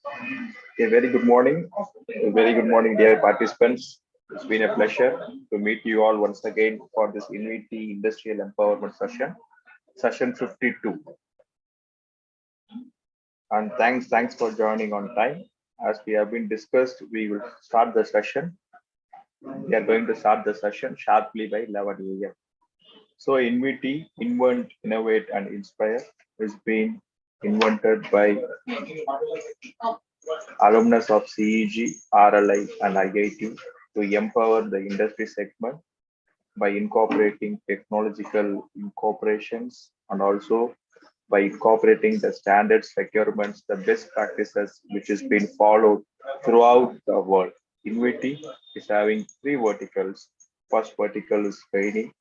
A very good morning. A very good morning, dear participants. It's been a pleasure to meet you all once again for this Infinity Industrial Empowerment session, session 52. And thanks for joining on time. As we have been discussed, we will start the session. We are going to start the session sharply by 11 a.m. So, Infinity, invent, innovate, and inspire is being invented by alumnus of CEG, RLI, and IIT to empower the industry segment by incorporating technological incorporations and also by incorporating the standards, requirements, the best practices which is being followed throughout the world. Inviti is having three verticals. First vertical is training,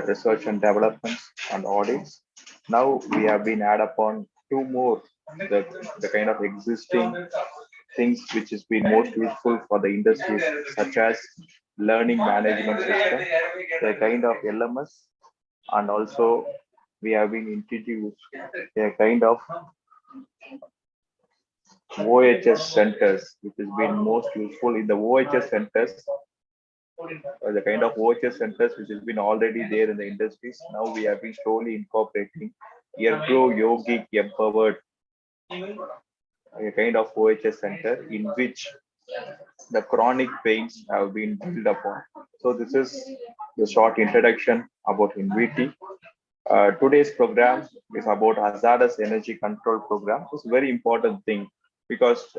research and developments, and audits. Now we have been add upon two more, the kind of existing things which has been most useful for the industries, such as learning management system, the kind of LMS, and also we have been introduced a kind of OHS centers, which has been most useful in the OHS centers, the kind of OHS centers which has been already there in the industries. Now we have been slowly incorporating Ergo Yogic Empowered, a kind of OHS center in which the chronic pains have been built upon. So this is the short introduction about NVT. Today's program is about hazardous energy control program. It's a very important thing because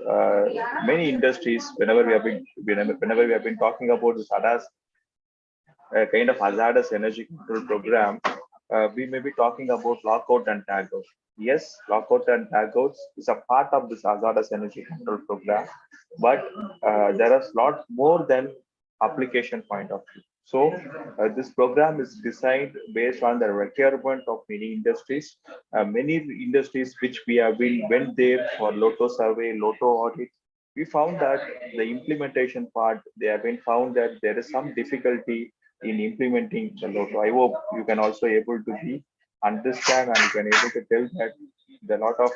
many industries, whenever we have been talking about this kind of hazardous energy control program, we may be talking about lockout and tagout. Yes, lockout and tagouts is a part of this hazardous energy control program, but there is a lot more than application point of view. So this program is designed based on the requirement of many industries. Many industries which we have been went there for Loto survey, Loto audit, we found that the implementation part, they have been found that there is some difficulty in implementing the Loto. I hope you can also able to be understand and you can able to tell that the lot of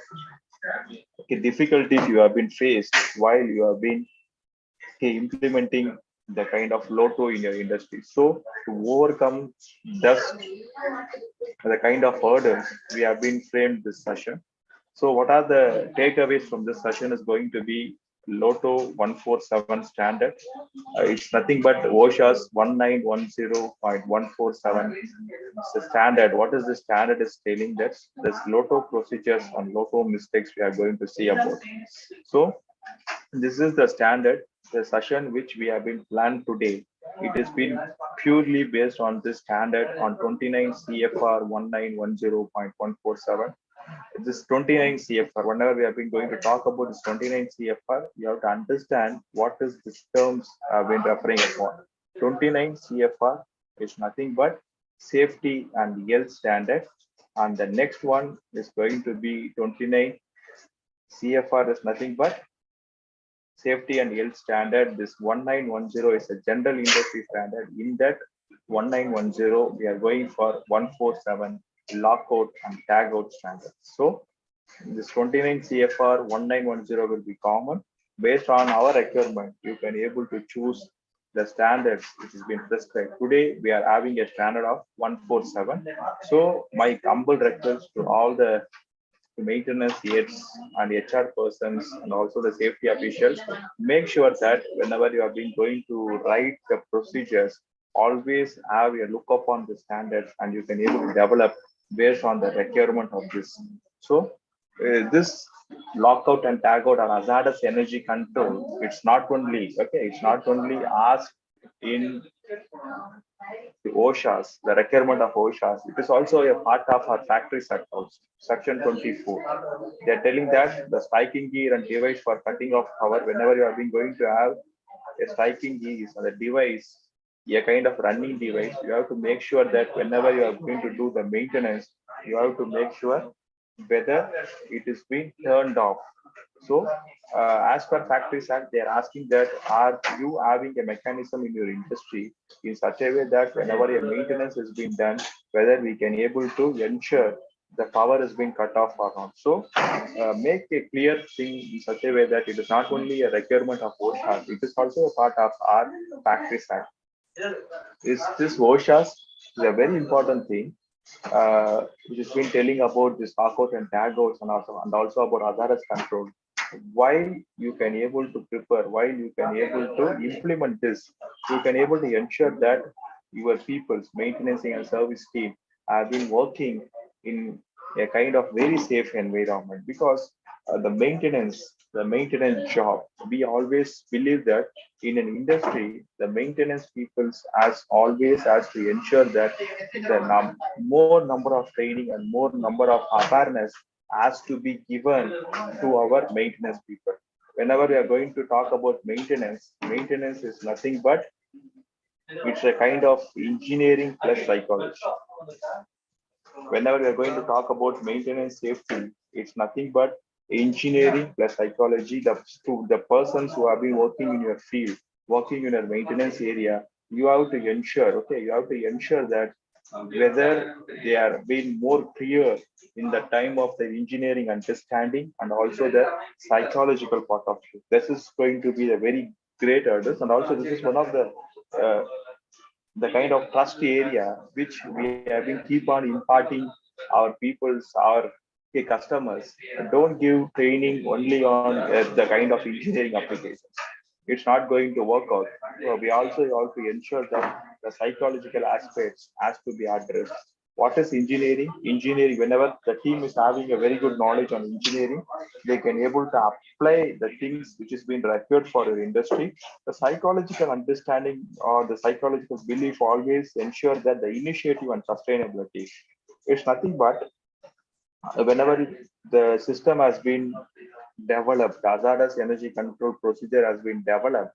difficulties you have been faced while you have been implementing the kind of Loto in your industry. So to overcome dust, the kind of hurdles we have been framed this session. So what are the takeaways from this session is going to be Loto 147 standard. It's nothing but OSHA's 1910.147 is the standard. What is the standard is telling that there's Loto procedures and Loto mistakes we are going to see about. So this is the standard, the session which we have been planned today. It has been purely based on this standard on 29 CFR 1910.147. This 29 CFR, whenever we have been going to talk about this 29 CFR, you have to understand what is this terms have been referring upon. 29 CFR is nothing but safety and health standard. And the next one is going to be 29 CFR is nothing but safety and health standard. This 1910 is a general industry standard. In that 1910, we are going for 147 lockout and tagout standards. So this 29 CFR 1910 will be common. Based on our requirement, you can able to choose the standards which has been prescribed. Today, we are having a standard of 147. So my humble request to all the maintenance heads and HR persons and also the safety officials, make sure that whenever you have been going to write the procedures, always have a look upon the standards and you can able to develop based on the requirement of this. So this lockout and tagout or hazardous energy control, it's not only okay, it's not only asked in the OSHAs, the requirement of OSHAs, it is also a part of our factory set also, section 24. They are telling that the striking gear and device for cutting off power, whenever you have been going to have a striking gear or the device, a kind of running device, you have to make sure that whenever you are going to do the maintenance, you have to make sure whether it is being turned off. So, as per Factories Act, they are asking that are you having a mechanism in your industry in such a way that whenever a maintenance is being done, whether we can able to ensure the power has been cut off or not. So make a clear thing in such a way that it is not only a requirement of OSHA, it is also a part of our factory side. Is this OSHA's is a very important thing, which has been telling about this lockout and tagouts and also about hazardous control. While you can able to prepare, while you can able to implement this, you can able to ensure that your people's maintenance and service team have been working in a kind of very safe environment, because the maintenance job, we always believe that in an industry, the maintenance peoples as always has to ensure that more number of training and more number of awareness has to be given to our maintenance people. Whenever we are going to talk about maintenance, maintenance is nothing but it's a kind of engineering plus psychology. Whenever we are going to talk about maintenance safety, it's nothing but engineering plus psychology. The persons who have been working in your field, working in your maintenance area, you have to ensure, okay, you have to ensure that whether they are being more clear in the time of the engineering understanding and also the psychological part of it. This is going to be a very great orders, and also this is one of uh, the kind of trust area which we have been keep on imparting our people's, our customers. Don't give training only on the kind of engineering applications. It's not going to work out. So we also have to ensure that the psychological aspects has to be addressed. What is engineering? Engineering, whenever the team is having a very good knowledge on engineering, they can able to apply the things which is being required for your industry. The psychological understanding or the psychological belief always ensure that the initiative and sustainability. It's nothing but whenever the system has been developed, hazardous energy control procedure has been developed,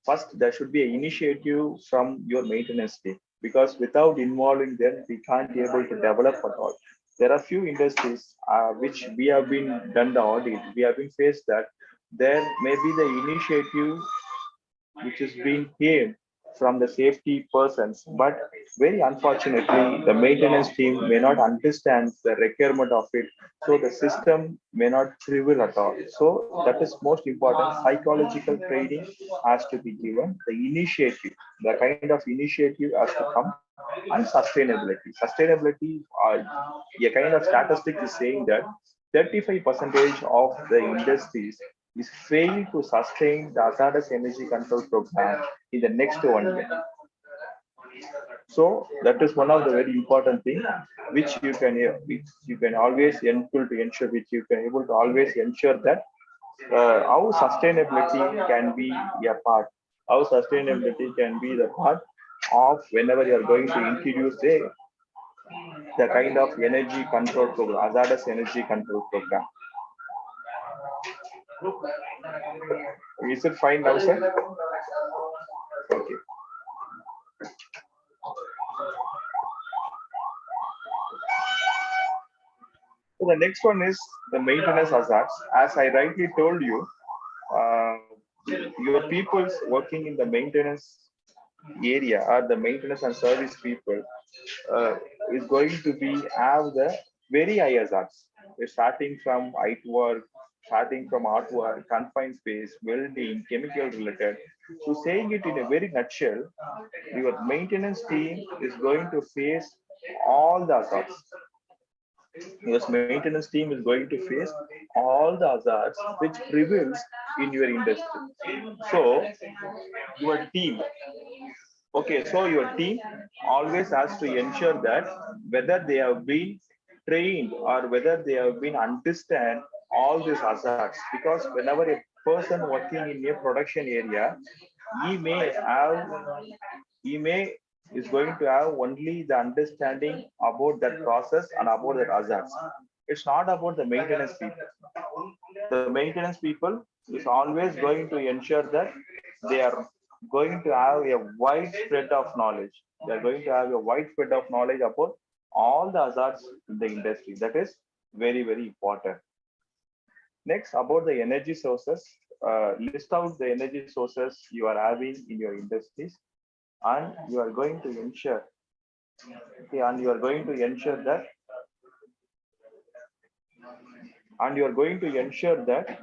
first there should be an initiative from your maintenance team, because without involving them, we can't be able to develop at all. There are few industries which we have been done the audit, we have been faced that there may be the initiative which is being came from the safety persons, but very unfortunately, the maintenance team may not understand the requirement of it, so the system may not prevail at all. So that is most important. Psychological training has to be given. The initiative, the kind of initiative has to come, and sustainability. Sustainability, a kind of statistic is saying that 35 percentage of the industries is failing to sustain the hazardous energy control program in the next 1 year. So that is one of the very important thing which you can always able to ensure, which you can able to always ensure that how sustainability can be a part, how sustainability can be the part of whenever you are going to introduce the kind of energy control program, hazardous energy control program. Is it fine now, sir? Okay. So the next one is the maintenance hazards. As I rightly told you, uh, your people's working in the maintenance area or the maintenance and service people uh, is going to be have the very high hazards. Starting from height work, starting from artwork, confined space, welding, chemical related. So saying it in a very nutshell, your maintenance team is going to face all the hazards. Your maintenance team is going to face all the hazards which prevails in your industry. So your team, okay, so your team always has to ensure that whether they have been trained or whether they have been understand all these hazards, because whenever a person working in a production area, he may have he may is going to have only the understanding about that process and about the hazards. It's not about the maintenance people. The maintenance people is always going to ensure that they are going to have a wide spread of knowledge. They are going to have a wide spread of knowledge about all the hazards in the industry. That is very, very important. Next, about the energy sources, list out the energy sources you are having in your industries, and you are going to ensure, okay, and you are going to ensure that and you are going to ensure that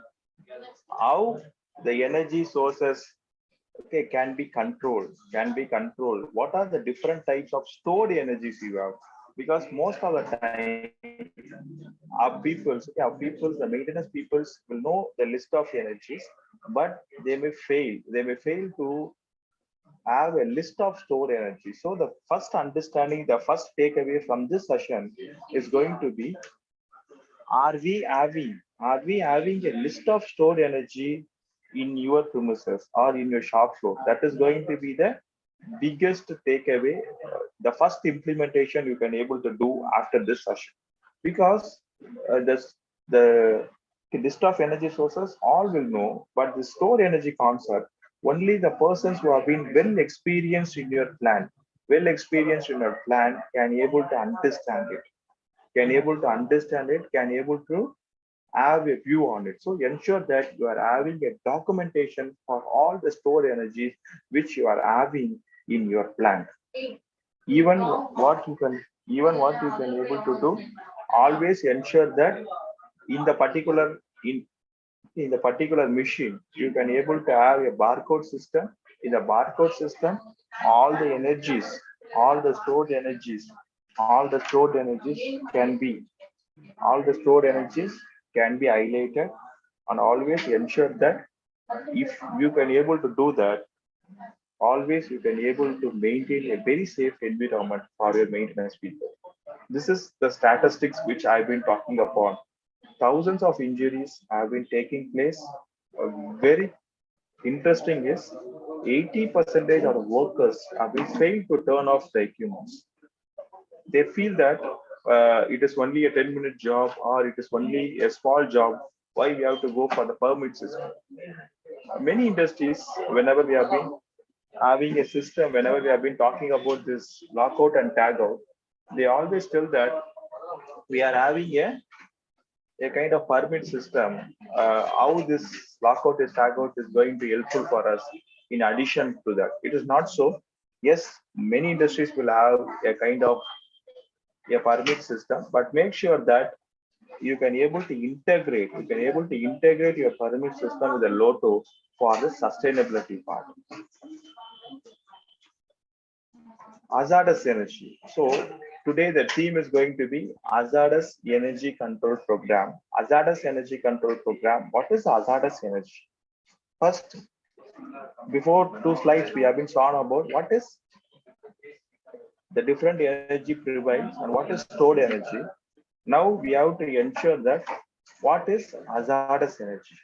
how the energy sources, okay, can be controlled. What are the different types of stored energies you have? Because most of the time our peoples, the maintenance peoples will know the list of energies, but they may fail to have a list of stored energy. So the first understanding, the first takeaway from this session is going to be, are we having a list of stored energy in your premises or in your shop floor? That is going to be the biggest takeaway, the first implementation you can able to do after this session. Because the list of energy sources all will know, but the store energy concept, only the persons who have been well experienced in your plant can able to understand it, can able to have a view on it. So ensure that you are having a documentation for all the stored energies which you are having in your plant. Even what you can, even what you can able to do, always ensure that in the particular in the particular machine, you can able to have a barcode system. In the barcode system, all the energies, all the stored energies, all the stored energies can be all the stored energies can be highlighted, and always ensure that if you can able to do that, always you can able to maintain a very safe environment for your maintenance people. This is the statistics which I've been talking upon. Thousands of injuries have been taking place. Very interesting is 80% of the workers have been failed to turn off the equipments. They feel that it is only a 10-minute job, or it is only a small job. Why we have to go for the permit system? Many industries, whenever we have been having a system, whenever we have been talking about this lockout and tagout, they always tell that we are having a kind of permit system. How this lockout is tagout is going to be helpful for us in addition to that. It is not so. Yes, many industries will have a kind of a permit system, but make sure that you can able to integrate your permit system with the Loto for the sustainability part. Hazardous energy. So today the theme is going to be hazardous energy control program. Hazardous energy control program. What is hazardous energy? First, before two slides, we have been shown about what is the different energy prevails and what is stored energy. Now we have to ensure that what is hazardous energy.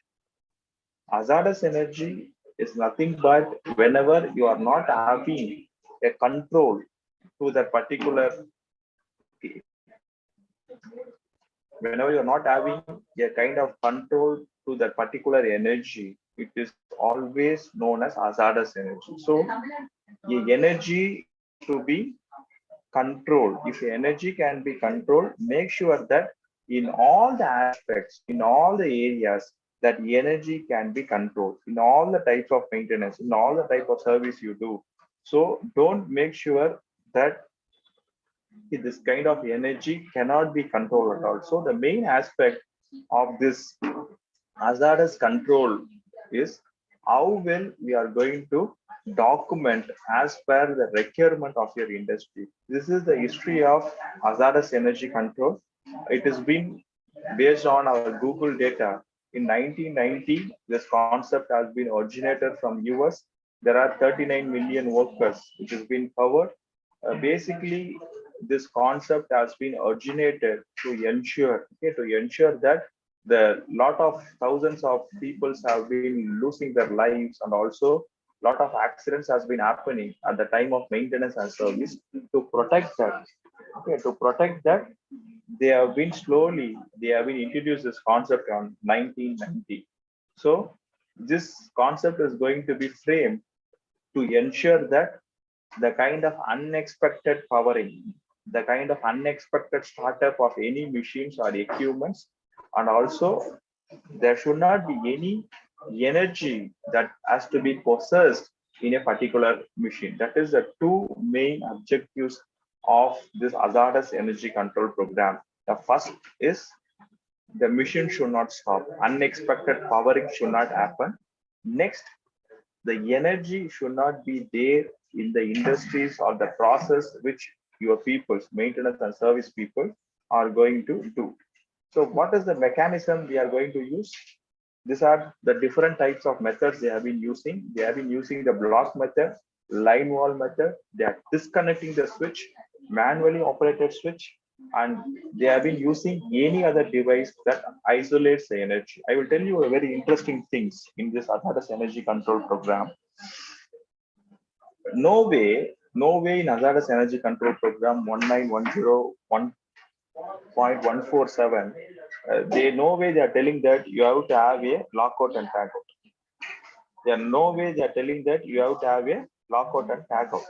Hazardous energy is nothing but whenever you are not having a control to that particular, whenever you're not having a kind of control to that particular energy, it is always known as hazardous energy. So the energy is to be controlled. If the energy can be controlled, make sure that in all the aspects, in all the areas, that the energy can be controlled in all the types of maintenance, in all the type of service you do. So don't make sure that this kind of energy cannot be controlled at all. So the main aspect of this hazardous control is how well we are going to document as per the requirement of your industry. This is the history of hazardous energy control. It has been based on our Google data. In 1990, this concept has been originated from US. There are 39 million workers which has been covered. Basically, this concept has been originated to ensure that the lot of thousands of people have been losing their lives, and also lot of accidents has been happening at the time of maintenance and service. To protect that, they have been introduced this concept on 1990. So this concept is going to be framed to ensure that the kind of unexpected powering, the kind of unexpected startup of any machines or equipments, and also there should not be any energy that has to be possessed in a particular machine. That is the two main objectives of this hazardous energy control program. The first is the machine should not stop. Unexpected powering should not happen. Next, the energy should not be there in the industries or the process which your people, maintenance and service people, are going to do. So what is the mechanism we are going to use? These are the different types of methods they have been using. They have been using the block method, line wall method. They are disconnecting the switch, manually operated switch, and they have been using any other device that isolates the energy. I will tell you a very interesting things in this Hazardous Energy Control Program. No way in Hazardous Energy Control Program 1910.147, they no way they are telling that you have to have a lockout and tagout. There are no way they are telling that you have to have a lockout and tagout.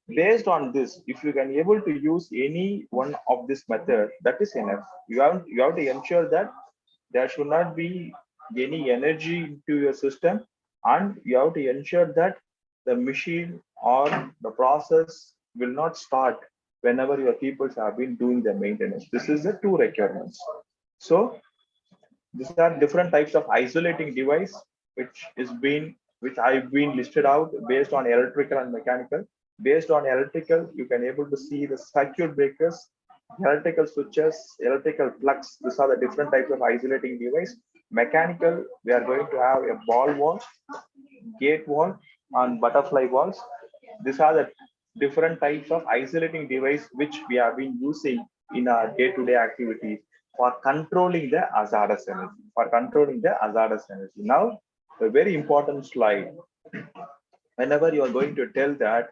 Based on this, if you can able to use any one of this method, that is enough. You have to ensure that there should not be any energy into your system, and you have to ensure that the machine or the process will not start whenever your people have been doing the maintenance. This is the two requirements. So these are different types of isolating device which I've been listed out based on electrical and mechanical. Based on electrical, you can able to see the circuit breakers, electrical switches, electrical plugs. These are the different types of isolating device. Mechanical, we are going to have a ball wall, gate wall, and butterfly walls. These are the different types of isolating device which we have been using in our day-to-day activities for controlling the hazardous energy. For controlling the hazardous energy. Now, a very important slide. Whenever you are going to tell that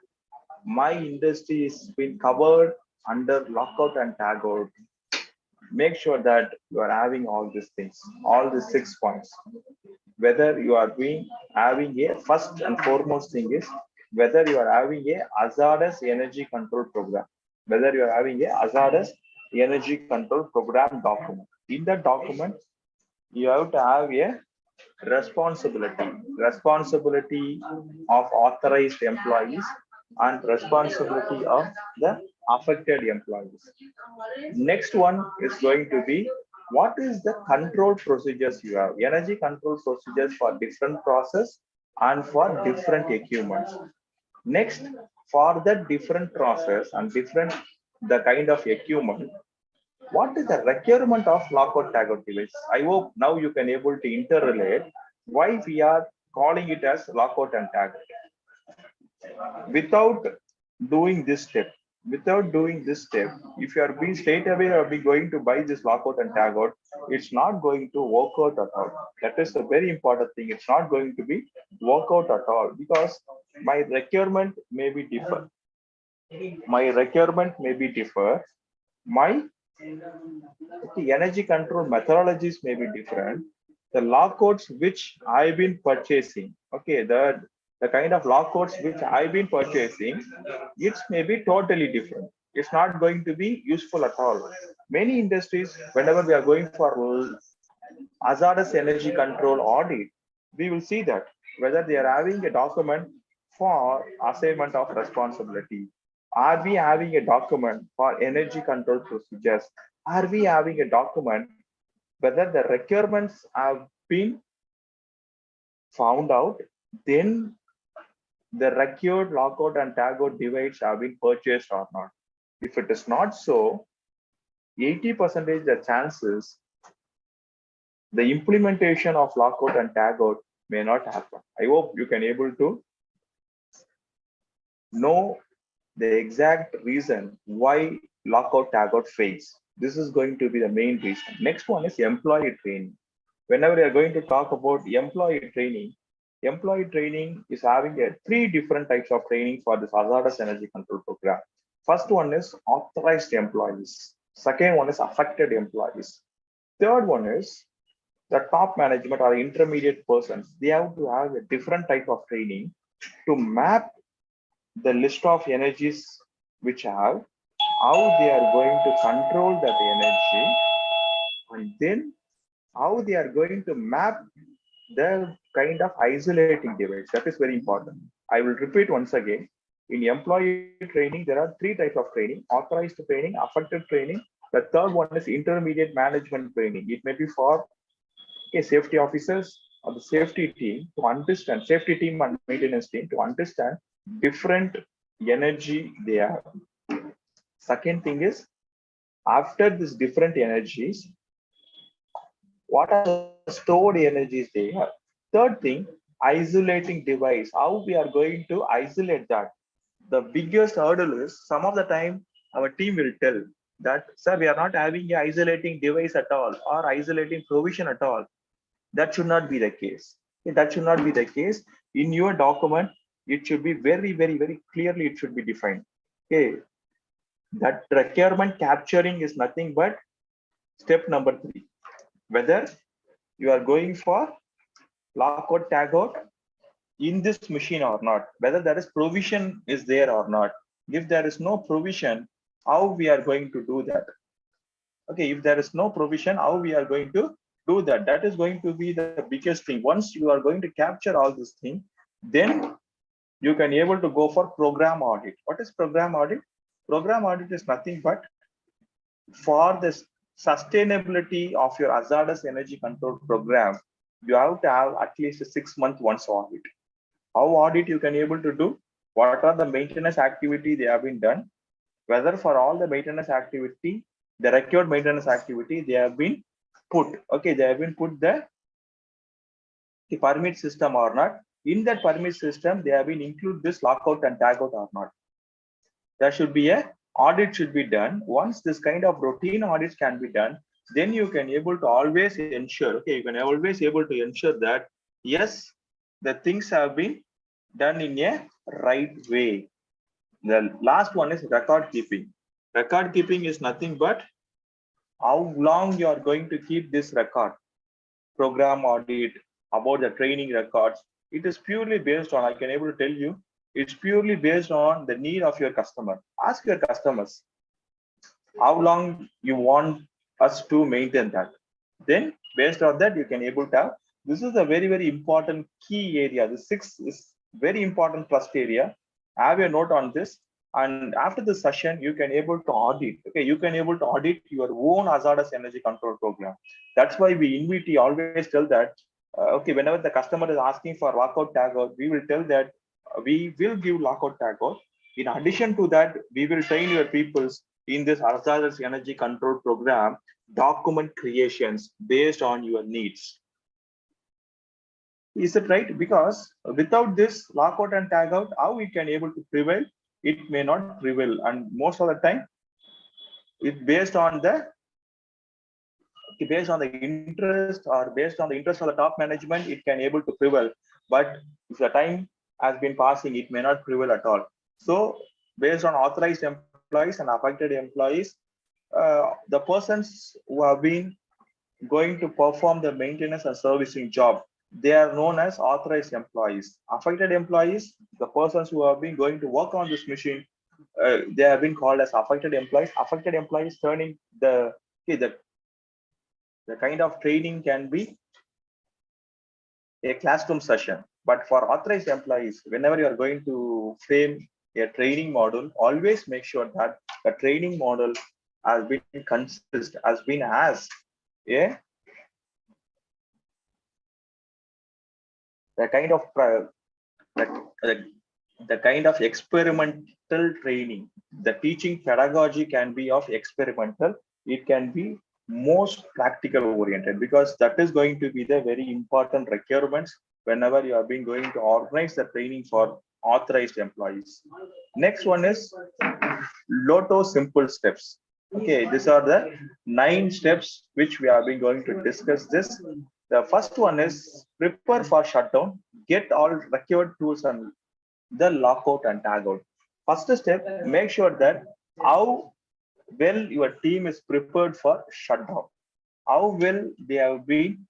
my industry has been covered under lockout and tagout, make sure that you are having all these things, all the 6 points. Whether you are having a first and foremost thing is whether you are having a hazardous energy control program, whether you are having a hazardous energy control program document. In that document, you have to have a responsibility of authorized employees and responsibility of the affected employees. Next one is going to be what is the control procedures you have, energy control procedures for different process and for different equipments. Next, for the different process and different the kind of equipment, what is the requirement of lockout tagout device? I hope now you can able to interrelate why we are calling it as lockout and tagout. Without doing this step, if you are being straight away or be going to buy this lockout and tagout, it's not going to work out at all. That is a very important thing. It's not going to be work out at all because my requirement may be different. My requirement may be differ. My energy control methodologies may be different. The lockouts which I've been purchasing, okay, the kind of lockouts which I've been purchasing, it may be totally different. It's not going to be useful at all. Many industries, whenever we are going for hazardous energy control audit, we will see that whether they are having a document for assignment of responsibility. Are we having a document for energy control procedures? Are we having a document whether the requirements have been found out, then the required lockout and tagout device have been purchased or not? If it is not so, 80% the chances the implementation of lockout and tagout may not happen. I hope you can able to know the exact reason why lockout tagout fails. This is going to be the main reason. Next one is employee training. Whenever we are going to talk about employee training is having three different types of training for this hazardous energy control program. First one is authorized employees. Second one is affected employees. Third one is the top management or intermediate persons. They have to have a different type of training to map the list of energies which have, how they are going to control that energy, and then how they are going to map the kind of isolating device. That is very important. I will repeat once again. In employee training, there are three types of training: authorized training, affected training, The third one is intermediate management training. It may be for safety officers or the safety team to understand, safety team and maintenance team to understand different energy they have. Second thing is, after these different energies, what are the stored energies they have? Third thing, isolating device, how we are going to isolate that. The biggest hurdle is some of the time our team will tell that, sir, we are not having a isolating device at all or isolating provision at all. That should not be the case. That should not be the case. In your document, it should be very, very, very clearly, it should be defined. Okay, that requirement capturing is nothing but step number 3. Whether you are going for lockout, tagout in this machine or not, whether there is provision is there or not. If there is no provision, how we are going to do that? Okay, if there is no provision, how we are going to do that? That is going to be the biggest thing. Once you are going to capture all this thing, then you can able to go for program audit. What is program audit? Program audit is nothing but for the sustainability of your hazardous energy control program, you have to have at least a 6-month once audit. How audit you can able to do? What are the maintenance activity they have been done? Whether for all the maintenance activity, the required maintenance activity, they have been put. Okay, they have been put the permit system or not. In that permit system, they have been include this lockout and tagout or not. There should be a audit should be done. Once this kind of routine audits can be done, then you can able to always ensure, okay, you can always able to ensure that, yes, the things have been done in a right way. The last one is record keeping. Record keeping is nothing but how long you are going to keep this record. Program audit, about the training records. It is purely based on, I can able to tell you, it's purely based on the need of your customer. Ask your customers how long you want us to maintain that. Then based on that, you can able to have, this is a very, very important key area. The 6 is very important trust area. Have a note on this. And after the session, you can able to audit. Okay, you can able to audit your own hazardous energy control program. That's why we invite, always tell that, okay, whenever the customer is asking for lockout tagout, we will tell that we will give lockout tagout. In addition to that, we will train your peoples in this hazardous energy control program, document creations based on your needs. Is it right? Because without this lockout and tagout, how we can able to prevail? It may not prevail, and most of the time, it based on the interest or based on the interest of the top management, it can able to prevail. But if the time has been passing, it may not prevail at all. So based on authorized employees and affected employees, the persons who have been going to perform the maintenance and servicing job, they are known as authorized employees. Affected employees, the persons who have been going to work on this machine, they have been called as affected employees. Affected employees turning the kind of training can be a classroom session. But for authorized employees, whenever you are going to frame a training model, always make sure that the training model has been as a the kind of the kind of experimental training. The teaching pedagogy can be of experimental. It can be most practical oriented, because that is going to be the very important requirements whenever you are being going to organize the training for authorized employees. Next one is Loto simple steps. Okay, these are the 9 steps which we have been going to discuss this. The first one is prepare for shutdown, get all required tools and the lockout and tagout. First step, make sure that how well your team is prepared for shutdown. How well they have been,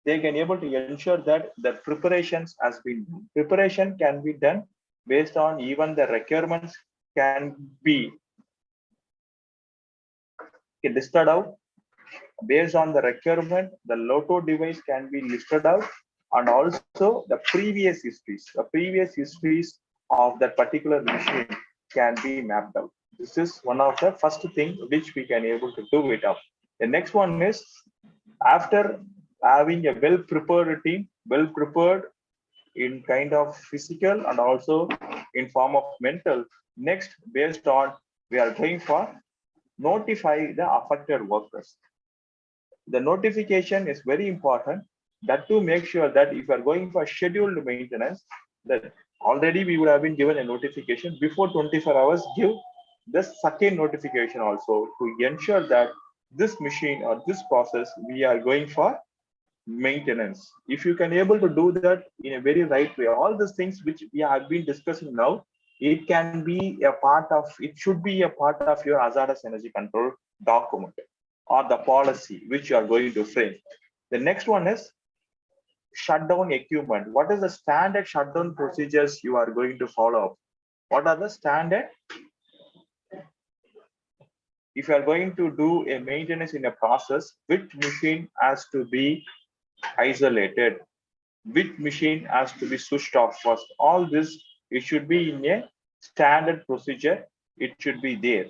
they can able to ensure that the preparations has been done. Preparation can be done based on even the requirements can be listed out. Based on the requirement, the Loto device can be listed out, and also the previous histories of that particular machine can be mapped out. This is one of the first thing which we can able to do it up. The next one is after having a well prepared team, well prepared in kind of physical and also in form of mental. Next, based on we are going for notify the affected workers. The notification is very important. That to make sure that if you are going for scheduled maintenance, that already we would have been given a notification before 24 hours. Give the second notification also to ensure that this machine or this process we are going for maintenance. If you can able to do that in a very right way, all these things which we have been discussing now, it can be a part of, it should be a part of your hazardous energy control document or the policy which you are going to frame. The next one is shutdown equipment. What is the standard shutdown procedures you are going to follow? What are the standard? If you are going to do a maintenance in a process, which machine has to be isolated, which machine has to be switched off first. All this, it should be in a standard procedure. It should be there.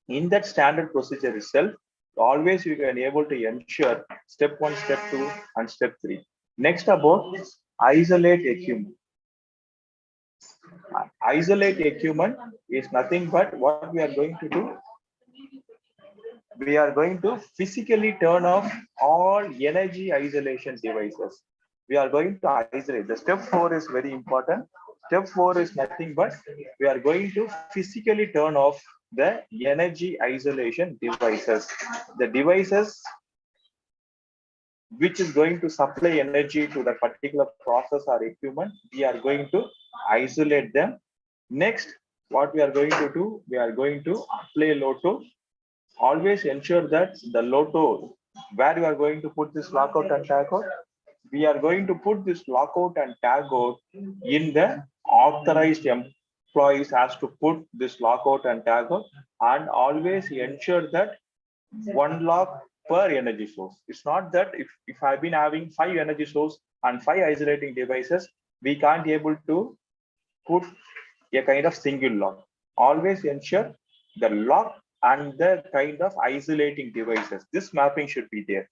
In that standard procedure itself, always you can able to ensure step one, step two, and step three. Next about isolate equipment. Isolate equipment is nothing but what we are going to do. We are going to physically turn off all energy isolation devices. We are going to isolate. The step 4 is very important. Step 4 is nothing but we are going to physically turn off the energy isolation devices. The devices which is going to supply energy to the particular process or equipment, we are going to isolate them. Next, what we are going to do, we are going to apply Loto. Always ensure that the Loto, where you are going to put this lockout and tag out, we are going to put this lockout and tag out in the authorized employees has to put this lockout and tag out, and always ensure that one lock per energy source. It's not that if I've been having 5 energy source and 5 isolating devices, we can't able to put a kind of single lock. Always ensure the lock and the kind of isolating devices. This mapping should be there.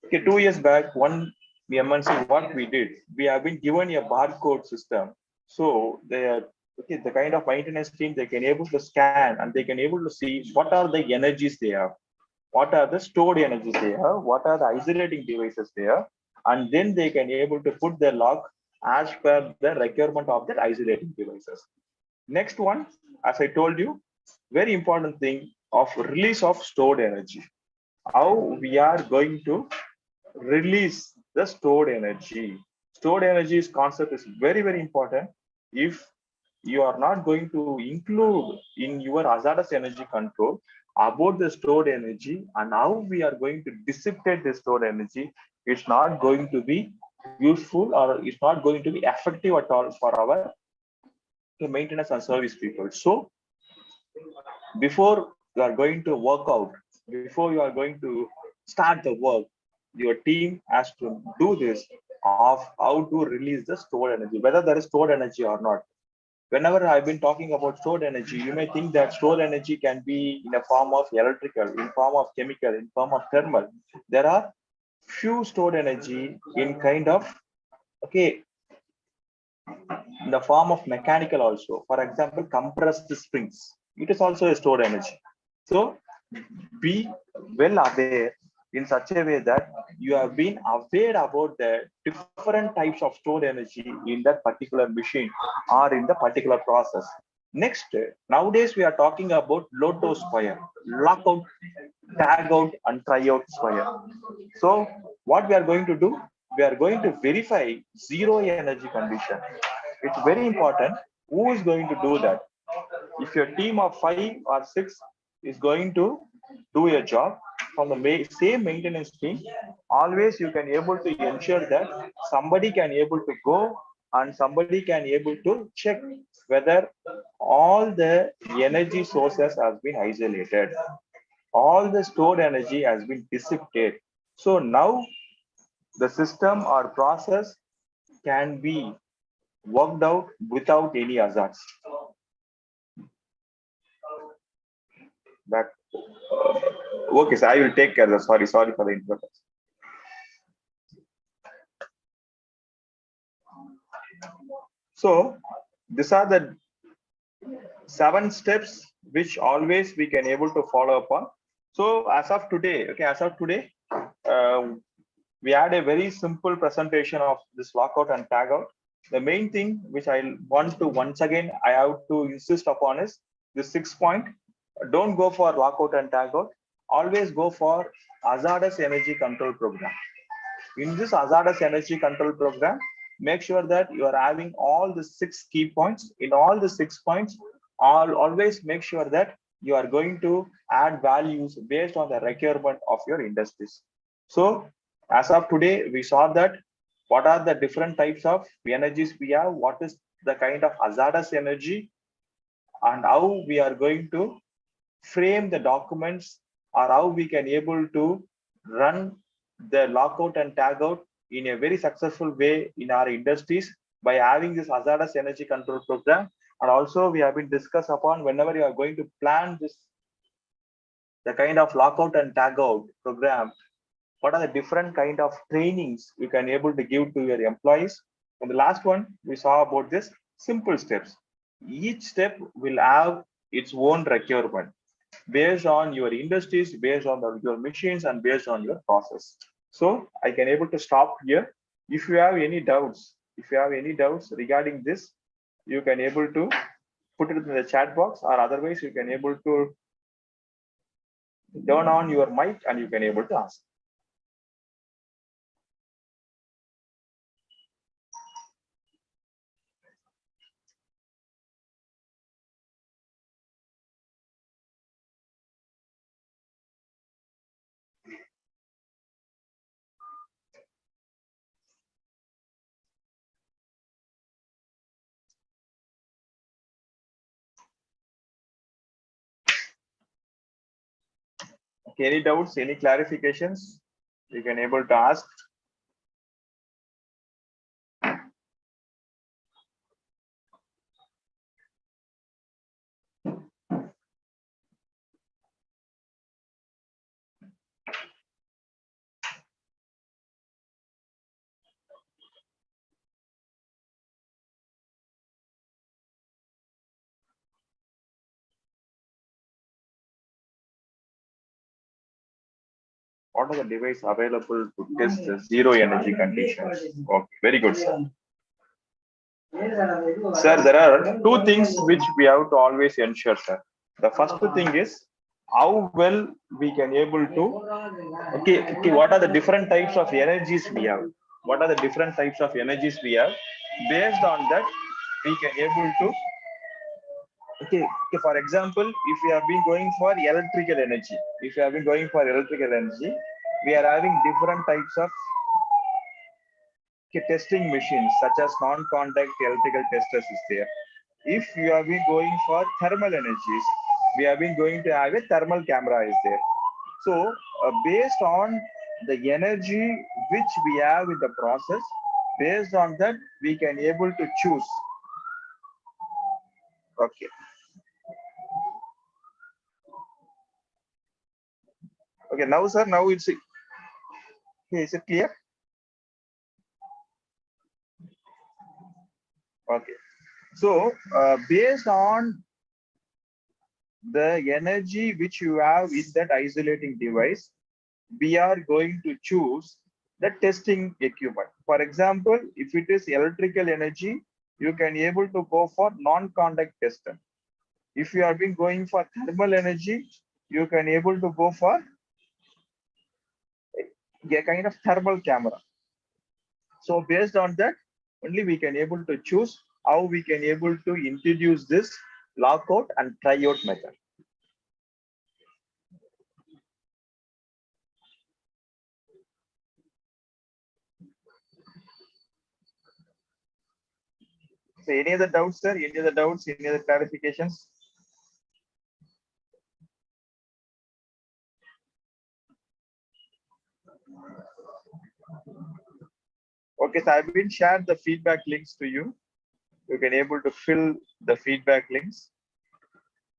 Okay, 2 years back, one MNC, what we did, we have been given a barcode system. So the kind of maintenance team, they can able to scan and they can able to see what are the energies they have, what are the stored energies they have, what are the isolating devices there, and then they can able to put their lock as per the requirement of their isolating devices. Next one, as I told you, very important thing of release of stored energy. How we are going to release the stored energy. Stored energy's concept is very, very important. If you are not going to include in your hazardous energy control about the stored energy and how we are going to dissipate the stored energy, it's not going to be useful or it's not going to be effective at all for our maintenance and service people. So before you are going to work out, before you are going to start the work, your team has to do this of how to release the stored energy, whether there is stored energy or not. Whenever I've been talking about stored energy, you may think that stored energy can be in a form of electrical, in form of chemical, in form of thermal. There are few stored energy in kind of, okay, in the form of mechanical also. For example, compressed springs. It is also a stored energy. So be well aware in such a way that you have been aware about the different types of stored energy in that particular machine or in the particular process. Next, nowadays we are talking about Loto square, lockout, tag out, and try out square. So what we are going to do, we are going to verify zero energy condition. It's very important. Who is going to do that? If your team of 5 or 6 is going to do a job from the same maintenance team, always you can able to ensure that somebody can able to go and somebody can able to check whether all the energy sources has been isolated, all the stored energy has been dissipated. So now the system or process can be worked out without any hazards. That okay, so I will take care of that. Sorry for the interruption. So these are the 7 steps which always we can able to follow upon. So as of today, okay, uh, we had a very simple presentation of this lockout and tagout. The main thing which I want to once again I have to insist upon is the 6 point. Don't go for lockout and tagout. Always go for hazardous energy control program. In this hazardous energy control program, make sure that you are having all the 6 key points. In all the 6 points, always make sure that you are going to add values based on the requirement of your industries. So as of today, we saw that what are the different types of energies we have, what is the kind of hazardous energy, and how we are going to frame the documents, or how we can able to run the lockout and tagout in a very successful way in our industries by having this hazardous energy control program. And also we have been discussed upon whenever you are going to plan this, the kind of lockout and tagout program, what are the different kind of trainings you can able to give to your employees. And the last one we saw about this simple steps. Each step will have its own requirement based on your industries, based on your machines, and based on your process. So I can able to stop here. If you have any doubts, regarding this, you can able to put it in the chat box, or otherwise you can able to turn on your mic and you can able to ask. Okay, any doubts, any clarifications, you can able to ask. What are the devices available to test the zero energy conditions? Okay, very good, sir. Sir, there are 2 things which we have to always ensure, sir. The first thing is how well we can able to, okay, what are the different types of energies we have? What are the different types of energies we have? Based on that, we can able to, okay, for example, if we have been going for electrical energy, we are having different types of testing machines such as non-contact electrical testers is there. If you have been going for thermal energies, we have been going to have a thermal camera is there. So based on the energy which we have in the process, based on that we can able to choose. Okay. Okay, now sir, now it's, is it clear? Okay. So based on the energy which you have in that isolating device, we are going to choose the testing equipment. For example, if it is electrical energy, you can able to go for non-contact tester. If you are been going for thermal energy, you can able to go for a kind of thermal camera. So based on that, only we can able to choose how we can able to introduce this lockout and tryout method. So any other doubts, sir? Any other doubts? Any other clarifications? Okay, so I've been shared the feedback links to you. You can able to fill the feedback links.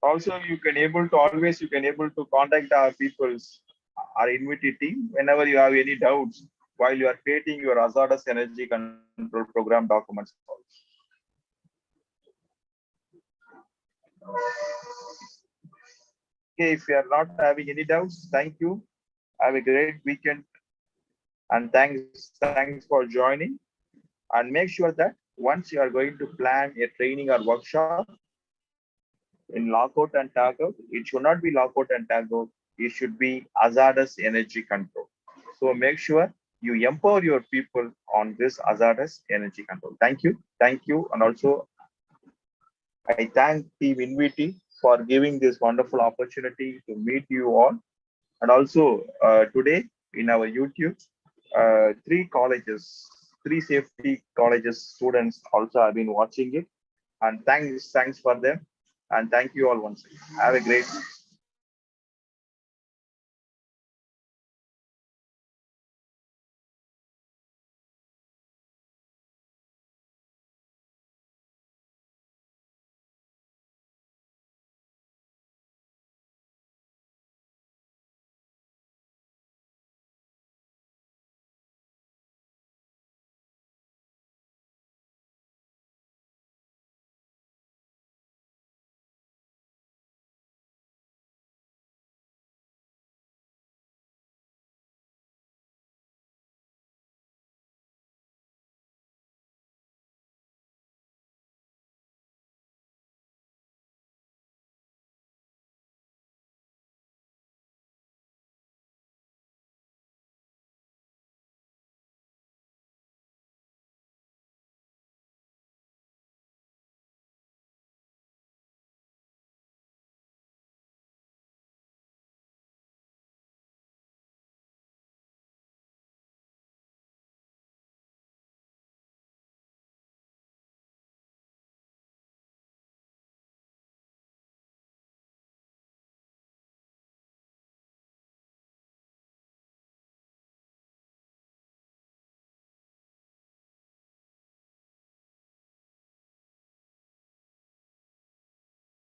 Also, you can able to contact our people's, our invitee team whenever you have any doubts while you are creating your hazardous energy control program documents. Okay, if you are not having any doubts, thank you. Have a great weekend and thanks for joining. And make sure that once you are going to plan a training or workshop in lockout and tagout, it should not be lockout and tagout. It should be hazardous energy control. So make sure you empower your people on this hazardous energy control. Thank you, and also I thank Team Inviti for giving this wonderful opportunity to meet you all. And also today in our YouTube, three safety colleges students also have been watching it. And thanks for them. And thank you all once again. Have a great